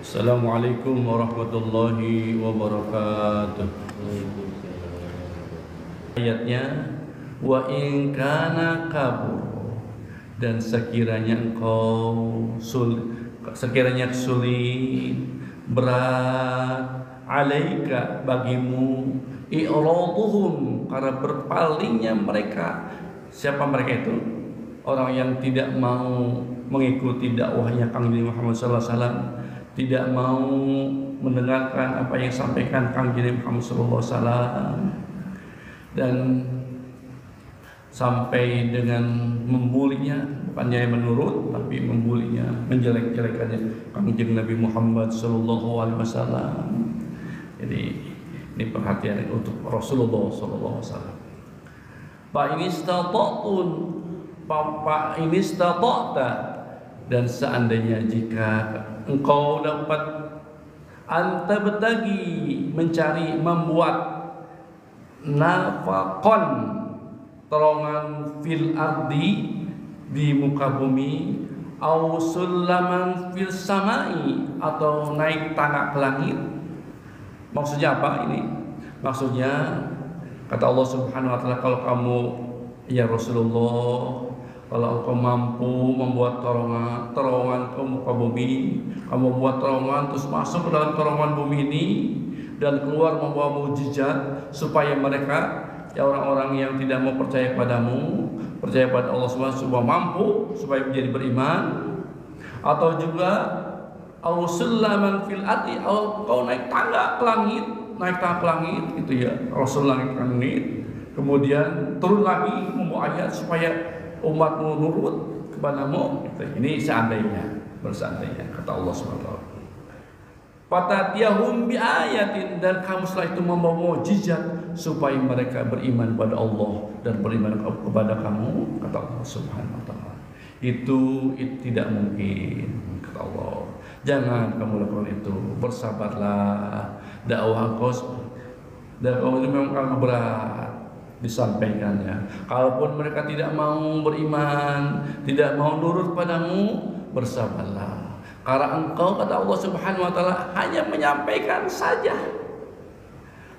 Assalamualaikum warahmatullahi wabarakatuh. Ayatnya, wa in kana kabur, dan sekiranya sulit, berat, alaika bagimu, i'raduhum, karena berpalingnya mereka. Siapa mereka itu? Orang yang tidak mau mengikuti dakwahnya Kang Muhammad sallallahu alaihi wasallam, tidak mau mendengarkan apa yang disampaikan Kang Muhammad sallallahu alaihi wasallam, dan sampai dengan membulinya, bukannya menurut tapi membulinya, menjelek-jelekannya Kanjeng Nabi Muhammad sallallahu alaihi wasallam. Jadi ini perhatian untuk Rasulullah sallallahu alaihi wasallam. Fa in istata'ta, dan seandainya jika engkau dapat anta bertagi, mencari, membuat nafaqon, terowongan fil ardi, di muka bumi, au sulaman fil samai, atau naik tangga ke langit. Maksudnya apa ini? Maksudnya kata Allah Subhanahu wa taala, kalau kamu ya Rasulullah, kalau engkau mampu membuat terowongan ke muka bumi, kamu buat terowongan terus masuk ke dalam terowongan bumi ini dan keluar membawa mukjizat, supaya mereka, ya orang-orang yang tidak mau percaya padamu, percaya pada Allah Subhanahu mampu supaya menjadi beriman. Atau juga ausullaman fil ardi, kau naik tangga ke langit, gitu ya, Rasul naik ke langit, kemudian turun lagi membawa ayat supaya umatmu nurut kepadamu. Gitu. Ini bersandainya kata Allah SWT. Fatatiyahum bi ayatin, dan kamu setelah itu membawa mukjizat supaya mereka beriman pada Allah dan beriman kepada kamu, kata Allah Subhanahu wa taala. Itu tidak mungkin, kata Allah. Jangan kamu lakukan itu. Bersabarlah. Dakwah itu memang karena berat disampaikannya. Kalaupun mereka tidak mau beriman, tidak mau nurut padamu, bersabarlah. Karena engkau, kata Allah Subhanahu wa taala, hanya menyampaikan saja,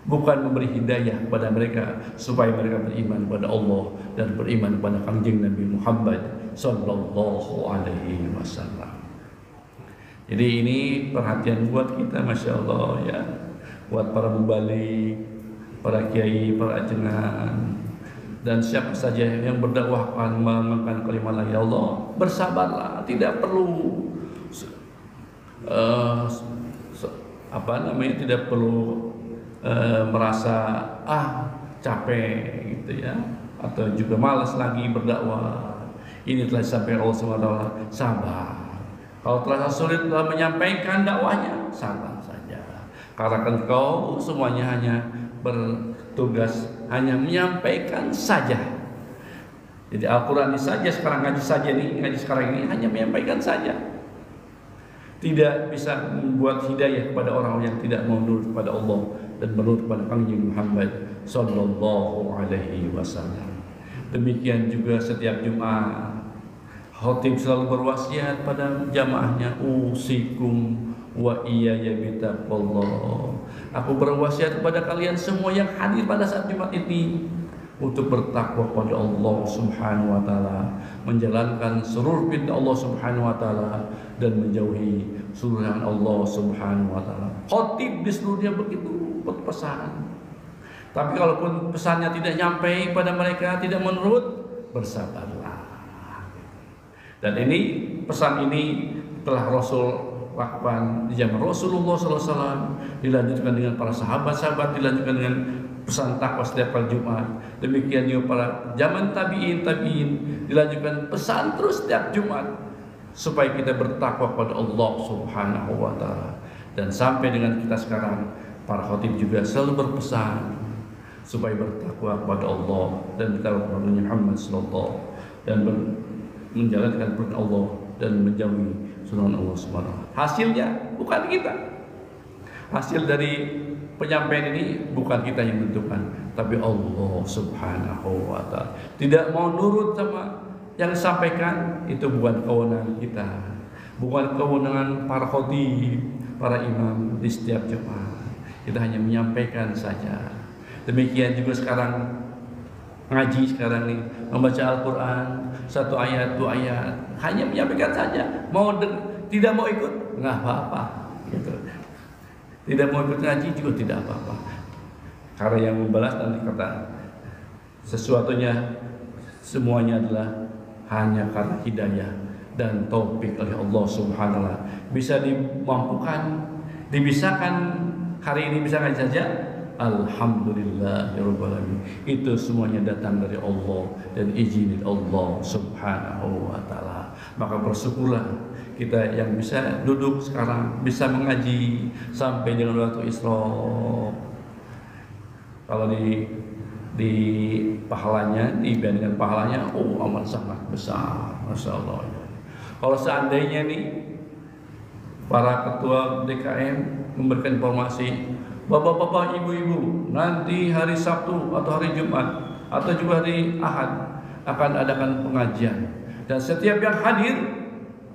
bukan memberi hidayah kepada mereka supaya mereka beriman kepada Allah dan beriman kepada Kanjeng Nabi Muhammad sallallahu alaihi wasallam. Jadi ini perhatian buat kita, masya Allah ya, buat para mubalik, para kiai, para ajengan, dan siapa saja yang berdakwah akan mengangkat kalimat la ilaha illallah, bersabarlah. Tidak perlu tidak perlu merasa capek gitu ya, atau juga malas lagi berdakwah. Ini telah disampaikan Allah SWT, sabar. Kalau terasa sulit dalam menyampaikan dakwahnya, sabar saja. Karena engkau semuanya hanya bertugas hanya menyampaikan saja. Jadi Al-Quran ini saja sekarang ngaji sekarang ini hanya menyampaikan saja. Tidak bisa membuat hidayah kepada orang yang tidak mau nurut kepada Allah dan menurut kepada Kanjeng Muhammad sallallahu alaihi wasallam. Demikian juga setiap Jumat khatib selalu berwasiat pada jamaahnya, usikum wa iyaya bitaqwallah. Aku berwasiat kepada kalian semua yang hadir pada saat Jumat ini untuk bertakwa kepada Allah Subhanahu wa taala, menjalankan seluruh perintah Allah Subhanahu wa taala dan menjauhi seluruh larangan Allah Subhanahu wa taala. Khatib di seluruhnya begitu berpesan. Tapi kalaupun pesannya tidak nyampe pada mereka, tidak menurut, bersabarlah. Dan ini pesan ini telah Rasul lakukan di zaman Rasulullah SAW, dilanjutkan dengan para sahabat-sahabat, dilanjutkan dengan pesan takwa setiap kali Jumat. Demikian juga para zaman tabi'in, dilanjutkan pesan terus setiap Jumat supaya kita bertakwa kepada Allah Subhanahu wa taala. Dan sampai dengan kita sekarang, para khatib juga selalu berpesan supaya bertakwa kepada Allah dan bertakwa kepada Muhammad sallallahu, dan menjalankan perintah Allah dan menjauhi sunnah Allah Subhanahu wa taala. Hasilnya bukan kita. Hasil dari penyampaian ini bukan kita yang menentukan, tapi Allah Subhanahu wa taala. Tidak mau nurut sama yang disampaikan, itu bukan kewenangan kita, bukan kewenangan para khatib, para imam di setiap Jumat. Kita hanya menyampaikan saja. Demikian juga sekarang ngaji sekarang nih, membaca Al-Quran 1 ayat 2 ayat, hanya menyampaikan saja. Tidak mau ikut nggak apa-apa gitu. Tidak mau ikut ngaji juga tidak apa-apa, karena yang membalas nanti kata sesuatunya semuanya adalah hanya karena hidayah dan taufik oleh Allah Subhanahu wa Ta'ala. Bisa dimampukan, dibisahkan hari ini bisa ngaji saja, alhamdulillahirobbilalamin. Itu semuanya datang dari Allah dan izin Allah Subhanahu wa Ta'ala. Maka bersyukurlah kita yang bisa duduk sekarang, bisa mengaji sampai dengan waktu Isra. Kalau di pahalanya, dibandingkan pahalanya, amal sangat besar, masya Allah. Kalau seandainya nih para ketua DKM memberikan informasi, bapak-bapak, ibu-ibu, nanti hari Sabtu atau hari Jumat atau juga hari Ahad akan adakan pengajian, dan setiap yang hadir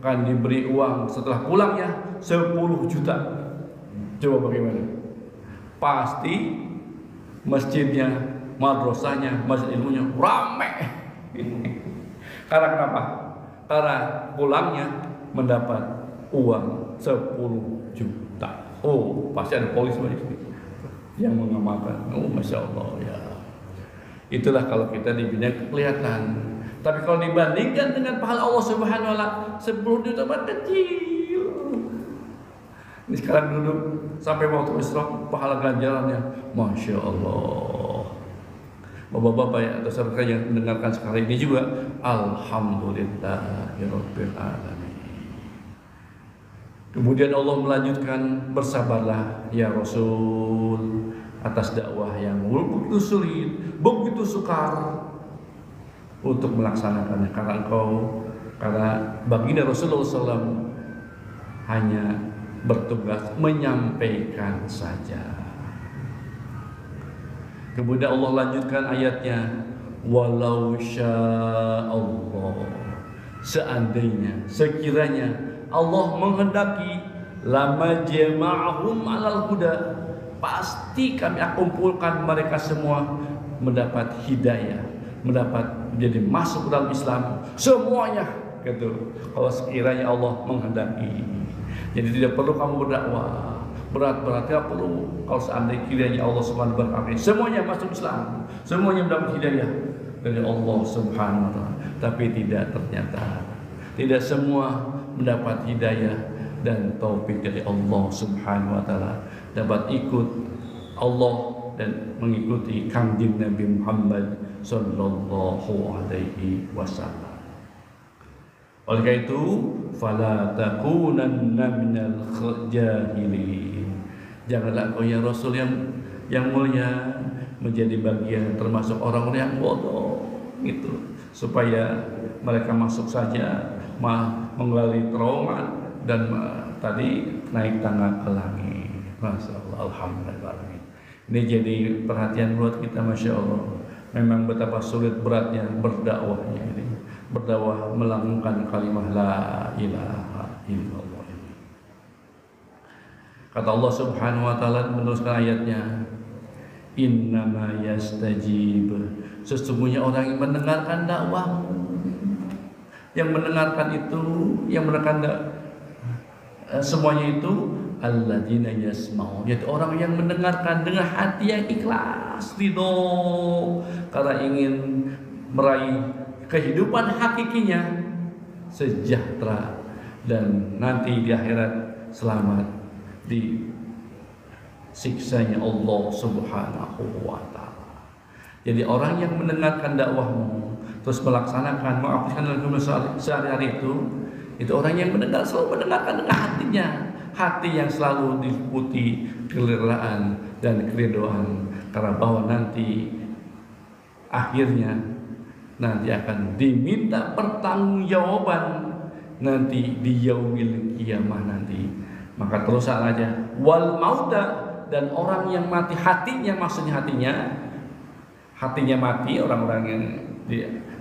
akan diberi uang setelah pulangnya 10 juta. Coba bagaimana? Pasti masjidnya, madrasahnya, masjid ilmunya ramai. Karena kenapa? Karena pulangnya mendapat uang 10 juta. Pasti ada polisi yang mengamalkan. Masya Allah ya. Itulah kalau kita dibina kelihatan. Tapi kalau dibandingkan dengan pahala Allah Subhanahu wa Ta'ala, 10 juta kecil. Ini sekarang duduk sampai waktu Isra, pahala ganjarannya, masya Allah. Bapak-bapak ya, atau saudara yang mendengarkan sekarang ini juga, alhamdulillahirabbil alamin. Kemudian Allah melanjutkan, bersabarlah ya Rasul atas dakwah yang begitu sulit, begitu sukar untuk melaksanakannya, karena baginda Rasulullah SAW hanya bertugas menyampaikan saja. Kemudian Allah lanjutkan ayatnya, walau sya'allah, seandainya, sekiranya Allah menghendaki, lama jama'ahum alal huda, pasti kami akan kumpulkan mereka semua mendapat hidayah, mendapat menjadi masuk dalam Islam semuanya gitu. Kalau sekiranya Allah menghendaki, jadi tidak perlu kamu berdakwah berat-berat, tidak perlu. Kalau seandainya Allah Subhanahu wa Ta'ala semuanya masuk Islam, semuanya mendapat hidayah dari Allah Subhanahu wa Ta'ala, tapi tidak, ternyata tidak semua mendapat hidayah dan taufik dari Allah Subhanahu wa Ta'ala, dapat ikut Allah dan mengikuti kanjeng Nabi Muhammad sallallahu alaihi wasallam. Oleh karena itu, fala takunanna minal jahilin. Janganlah engkau ya Rasul yang mulia menjadi bagian termasuk orang-orang yang bodoh gitu, supaya mereka masuk saja menggali terowongan dan tadi naik tangga ke langit. Masya Allah, alhamdulillah. Ini jadi perhatian buat kita, masya Allah. Memang betapa sulit beratnya berdakwahnya ini, berdakwah melangungkan kalimat la ilaha illallah ini. Kata Allah Subhanahu wa Ta'ala meneruskan ayatnya, innama yastajib, sesungguhnya orang yang mendengarkan dakwahmu, yang mendengarkan itu, yang mendengarkan semuanya itu, alladzina yasma'u, yaitu orang yang mendengarkan dengan hati yang ikhlas, ridho, karena ingin meraih kehidupan hakikinya, sejahtera, dan nanti di akhirat selamat di siksanya Allah Subhanahu wa Ta'ala. Jadi orang yang mendengarkan dakwahmu terus melaksanakan, mengaplikasikan dalam sehari-hari itu orang yang mendengar, selalu mendengarkan dengan hatinya, hati yang selalu diliputi kelilaan dan keridoan, karena bahwa nanti akhirnya nanti akan diminta pertanggungjawaban nanti di yaumil qiyamah nanti. Maka terus saja wal mauta, dan orang yang mati hatinya, maksudnya hatinya mati, orang-orang yang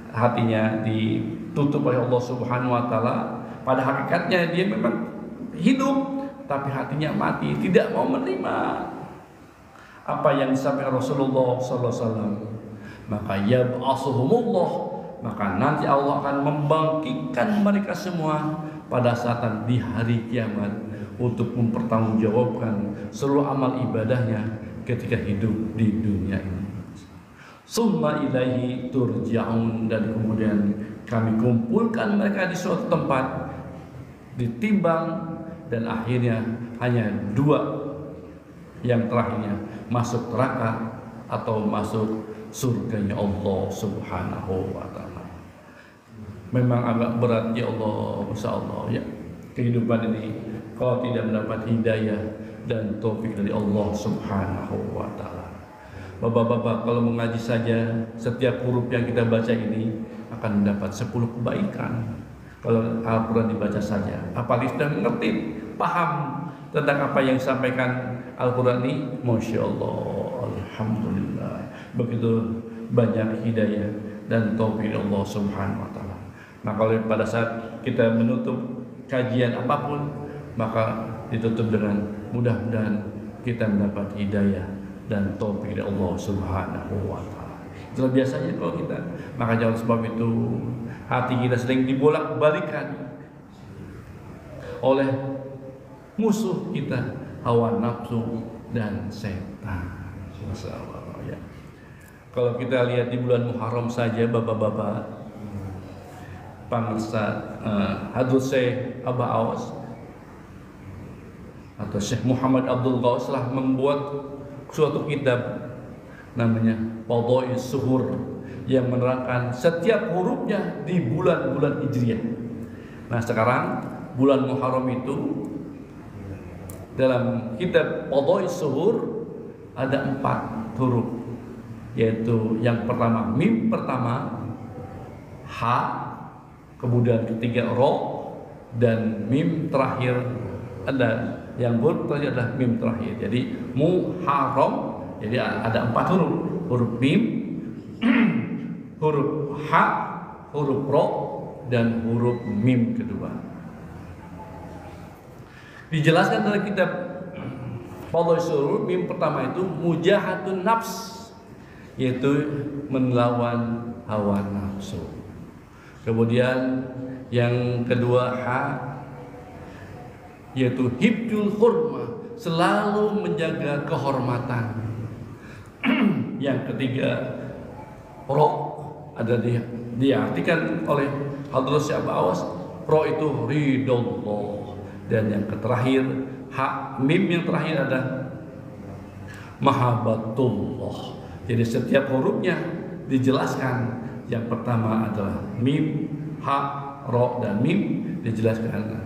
hatinya ditutup oleh Allah Subhanahu wa Ta'ala, pada hakikatnya dia memang hidup tapi hatinya mati, tidak mau menerima apa yang disampaikan Rasulullah SAW. Maka yab'asuhumullah, maka nanti Allah akan membangkitkan mereka semua pada saat di hari kiamat untuk mempertanggungjawabkan seluruh amal ibadahnya ketika hidup di dunia ini. Summa ilaihi turja'un, dan kemudian kami kumpulkan mereka di suatu tempat, ditimbang, dan akhirnya hanya dua yang terakhirnya, masuk neraka atau masuk surganya Allah Subhanahu wa ta'ala. Memang agak berat ya Allah, Masya Allah ya, kehidupan ini kalau tidak mendapat hidayah dan taufik dari Allah Subhanahu wa ta'ala. Bapak-bapak, kalau mengaji saja setiap huruf yang kita baca ini akan mendapat 10 kebaikan. Kalau Al-Quran dibaca saja, apalagi sudah mengerti, paham tentang apa yang disampaikan Al-Quran ini, Masya Allah, Alhamdulillah, begitu banyak hidayah dan taufik Allah Subhanahu wa ta'ala. Maka pada saat kita menutup kajian apapun, maka ditutup dengan mudah-mudahan kita mendapat hidayah dan taufik dari Allah Subhanahu wa ta'ala. Itulah biasanya kalau kita, maka jangan sebab itu hati kita sering dibolak-balikan oleh musuh kita, hawa nafsu dan setan. Masya Allah ya. Kalau kita lihat di bulan Muharram saja, bapak-bapak, Pamirsa, Hadrat Syekh Abah Awas atau Syekh Muhammad Abdul Ghaus telah membuat suatu kitab namanya Fadhail Suhur yang menerangkan setiap hurufnya di bulan-bulan Hijriah. Nah, sekarang bulan Muharram itu dalam kitab Fadhail Suhur ada 4 huruf, yaitu yang pertama mim pertama, ha, kemudian ketiga ro, dan mim terakhir ada yang huruf terakhir adalah mim terakhir. Jadi Muharram, jadi ada 4 huruf, huruf mim, huruf ha, huruf ro, dan huruf mim kedua. Dijelaskan dalam kitab Fadhail Suhur, mim pertama itu mujahatun nafs, yaitu melawan hawa nafsu. Kemudian yang kedua ha, yaitu hibdul hurma, selalu menjaga kehormatan. Yang ketiga ro, ada diartikan oleh Hadrat Syekh Abah Awas, ro itu ridallah. Dan yang terakhir ha, mim yang terakhir ada mahabbatullah. Jadi setiap hurufnya dijelaskan. Yang pertama adalah mim, ha, ro, dan mim dijelaskan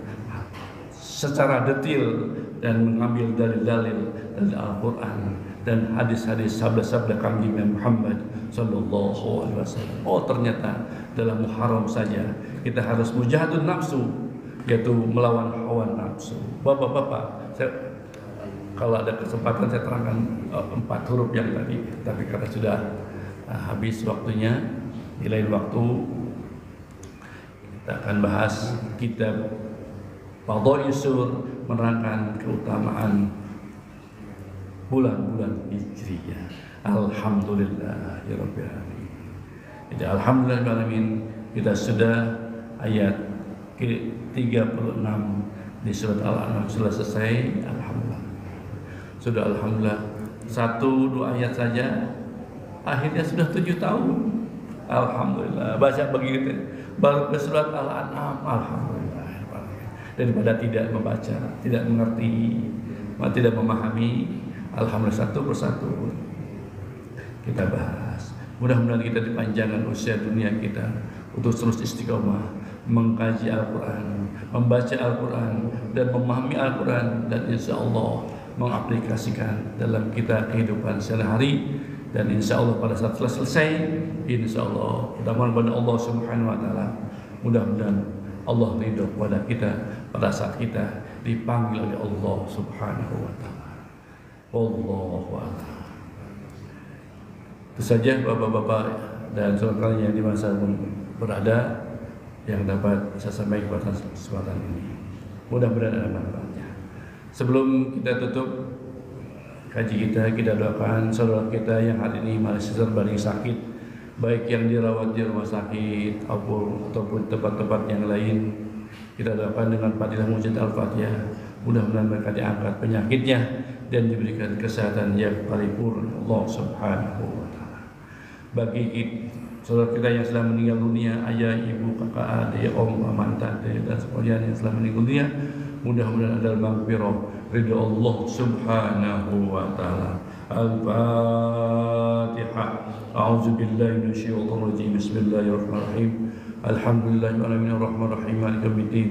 secara detail dan mengambil dalil-dalil dari Al-Quran dan hadis-hadis sabda-sabda kami Muhammad Sallallahu Alaihi Wasallam. Oh, ternyata dalam Muharram saja kita harus mujahadun nafsu, yaitu melawan hawa nafsu. Bapak-bapak, kalau ada kesempatan saya terangkan 4 huruf yang tadi, tapi karena sudah habis waktunya, di lain waktu kita akan bahas kitab Fadhail Suhur menerangkan keutamaan bulan-bulan Hijriyah. Alhamdulillah ya Rabbil alamin. Jadi alhamdulillah ya alamin, kita sudah ayat ke-36 di surat Al-An'am sudah selesai. Alhamdulillah. Sudah alhamdulillah. 1-2 ayat saja akhirnya sudah 7 tahun. Alhamdulillah. Baca begitu baru ke surat Al-An'am. Alhamdulillah. Daripada tidak membaca, tidak mengerti, tidak memahami, alhamdulillah satu persatu kita bahas. Mudah-mudahan kita dipanjangkan usia dunia kita untuk terus istiqomah mengkaji Al-Quran, membaca Al-Quran, dan memahami Al-Quran, dan insya Allah mengaplikasikan dalam kita kehidupan sehari-hari. Dan insya Allah pada saat selesai, insya Allah mudah-mudahan Allah Subhanahu Wa Taala, mudah-mudahan Allah ridho kepada kita pada saat kita dipanggil oleh Allah Subhanahu Wa Taala. Wallahu a'lam. Itu saja bapak-bapak dan saudara yang di masa berada yang dapat saya sampaikan pada kesempatan ini. Mudah-mudahan ada manfaatnya. Sebelum kita tutup kaji kita doakan saudara kita yang hari ini masih terbaring sakit, baik yang dirawat di rumah sakit ataupun tempat-tempat yang lain. Kita doakan dengan fadilah mujizat Al-Fatihah, mudah-mudahan mereka diangkat penyakitnya dan diberikan kesehatan yang paripurna Allah Subhanahu wa taala. Bagi saudara kita yang telah meninggal dunia, ayah, ibu, kakak, adik, om, paman, tante dan sekalian yang telah meninggal dunia, mudah-mudahan ada maghfirah ridha Allah Subhanahu wa taala. Al-Fatihah. A'udzu billahi minasyaitonir rajim. Bismillahirrahmanirrahim. Alhamdulillahirabbil alamin arrahmanirrahim maliki yaumiddin.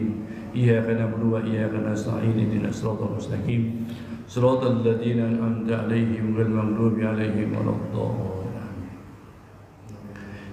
Iyyaka na'budu wa iyyaka nasta'in ihdinas siratal mustaqim. Siratal ladzina an'amta 'alaihim ghairil maghdubi 'alaihim waladdallin.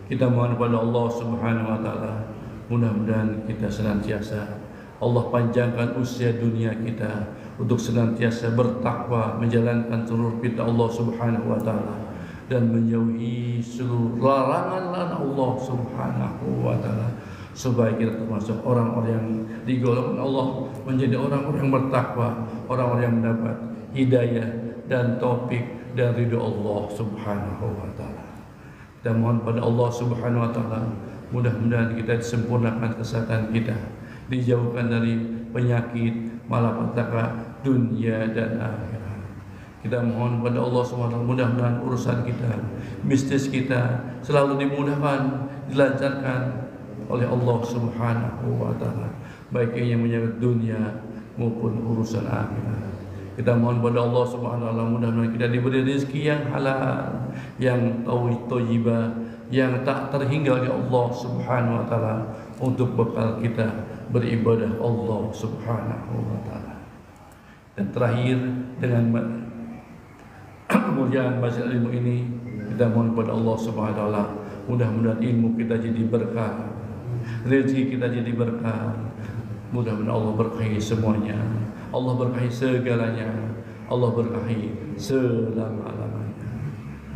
Kita mohon kepada Allah Subhanahu wa taala, mudah-mudahan kita senantiasa Allah panjangkan usia dunia kita untuk senantiasa bertakwa, menjalankan seluruh perintah Allah Subhanahu wa taala dan menjauhi seluruh larangan Allah Subhanahu wa taala, supaya kita termasuk orang-orang yang digolongkan Allah menjadi orang-orang yang bertakwa, orang-orang yang mendapat hidayah dan taufik dan ridha Allah Subhanahu wa taala. Kita mohon pada Allah Subhanahu wa taala, mudah-mudahan kita disempurnakan kesehatan kita, dijauhkan dari penyakit, malapetaka dunia dan akhirat. Kita mohon pada Allah SWT, mudah-mudahan urusan kita, bisnis kita selalu dimudahkan, dilancarkan oleh Allah Subhanahu wa taala, baik yang menyangkut dunia maupun urusan akhirat. Kita mohon pada Allah Subhanahu wa taala, mudah-mudahan kita diberi rezeki yang halal, yang thayyibah, yang tak terhingga oleh Allah Subhanahu wa taala untuk bekal kita beribadah Allah Subhanahu wa taala. Dan terakhir, dengan kemuliaan majelis ilmu ini, kita mohon kepada Allah Subhanahu wa taala, mudah-mudahan ilmu kita jadi berkah, rezeki kita jadi berkah. Mudah-mudahan Allah berkahi semuanya, Allah berkahi segalanya, Allah berkahi selama-lamanya.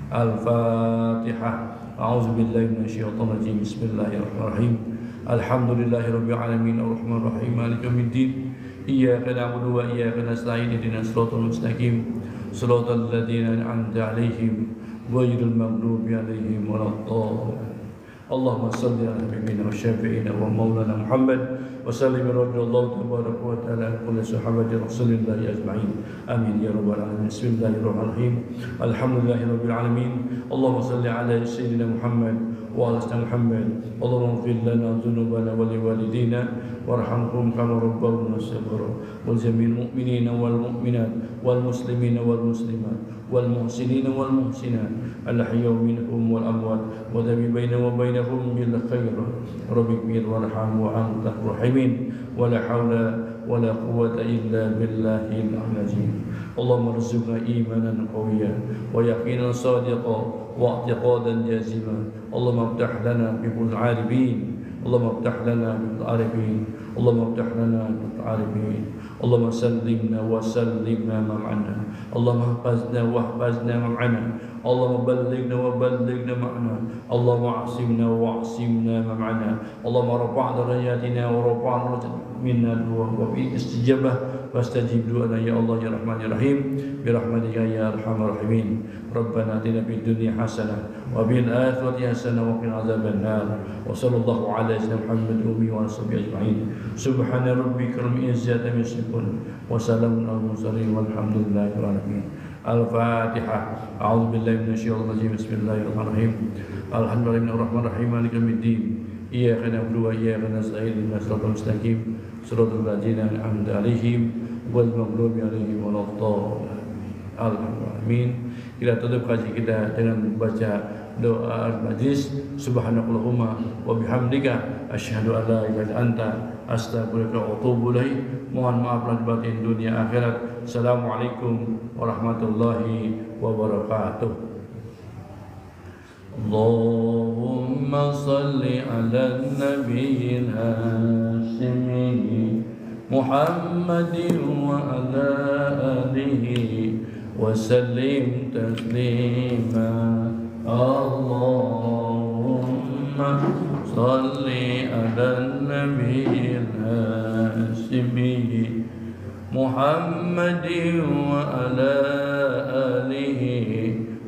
Al-Fatihah. A'udzu billahi minasyaitonir rajim. Bismillahirrahmanirrahim. Alhamdulillahirabbil alamin arrahmanir rahim maliki yaumiddin. Iyyaka na'budu wa iyyaka nasta'in ihdinas siratal mustaqim. Siratal ladzina an'amta 'alaihim ghairil maghdubi 'alaihim waladdallin. Allahumma shalli ala nabiyyina wa syafi'ina wa maulana Muhammad wa sallim radhiyallahu tabaraka wa ta'ala an kulli sahabati rasulillahi ajma'in. Amin ya rabbal alamin. Bismillahirrahmanirrahim. Alhamdulillahirabbil alamin. Allahumma shalli ala sayyidina Muhammad wa ala sayyidina Muhammad. Allahumma ighfir lana dhunubana wa liwalidina warhamhum kama rabbawna saghira. Wal jami'il mu'minina wal mu'minat wal muslimina wal muslimat wal muhsinina wal muhsinat al-ahya minhum wal amwat wa dhabi bainahum wa bainahum bil khair. Rabbi ighfir warham wa anta rahimin wa la hawla wa la quwwata illa billahil azim. Allahumma rzuqna imanan qawiyyan wa yaqinan sadiqan wa i'tiqadan jaziman. Allahumma iftah lana bil arifin. Allahumma iftah lana bil arifin. Allahumma iftah lana bil arifin. Allahumma sallimna wa sallimna ma'ana. Allahumma hafazna wa hafazna ma'ana. Allahumma ballighna wa ballighna ma'ana. Allahumma asimna wa asimna ma'ana. Allahumma rafa' darajatina wa rafa' darajat minna wa fi istijabah fastajib du'ana ya Allah ya Rahman ya Rahim bi rahmatika ya arhamar rahimin. Rabbana atina fid dunya hasanah wa bil akhirati hasanah wa qina adzaban nar. Wa sallallahu ala sayyidina Muhammad wa ala sahbihi ajma'in. Subhana rabbika rabbil izzati amma yasifun wa salamun alal mursalin walhamdulillahi rabbil alamin. Al-Fatihah. A'udzu billahi minasyaitonir rajim. Bismillahirrahmanirrahim. Alhamdulillahirrahmanirrahim maliki yaumiddin. Iyyaka na'budu wa iyyaka nasta'in ihdinas siratal mustaqim. Siratal ladzina an'amta 'alaihim ghairil maghdubi 'alaihim waladdallin. Amin. Kita tutup kaji kita dengan membaca doa al-majlis. Subhanakallahumma wa bihamdika asyhadu an la ilaha illa anta astaghfiruka wa atubu ilaik. Mohon maaf lahir batin dunia akhirat. Assalamualaikum warahmatullahi wabarakatuh. Allahumma salli ala nabiyil hashimi Muhammadin wa ala alihi wa sallim taslima. Allahumma salli ala nabiyil hashimi محمد وعلى آله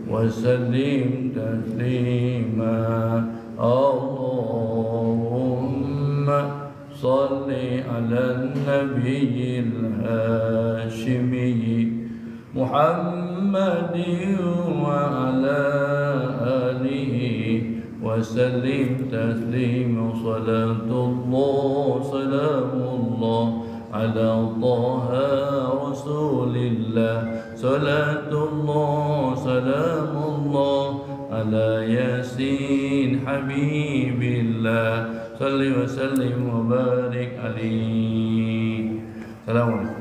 وسلم تسليما اللهم صل على النبي الهاشمي محمد وعلى آله وسلم تسليما صلاة الله سلام الله على طه رسول الله صلاة الله سلام الله على ياسين حبيب الله صل وسلم وبارك عليه. السلام عليكم.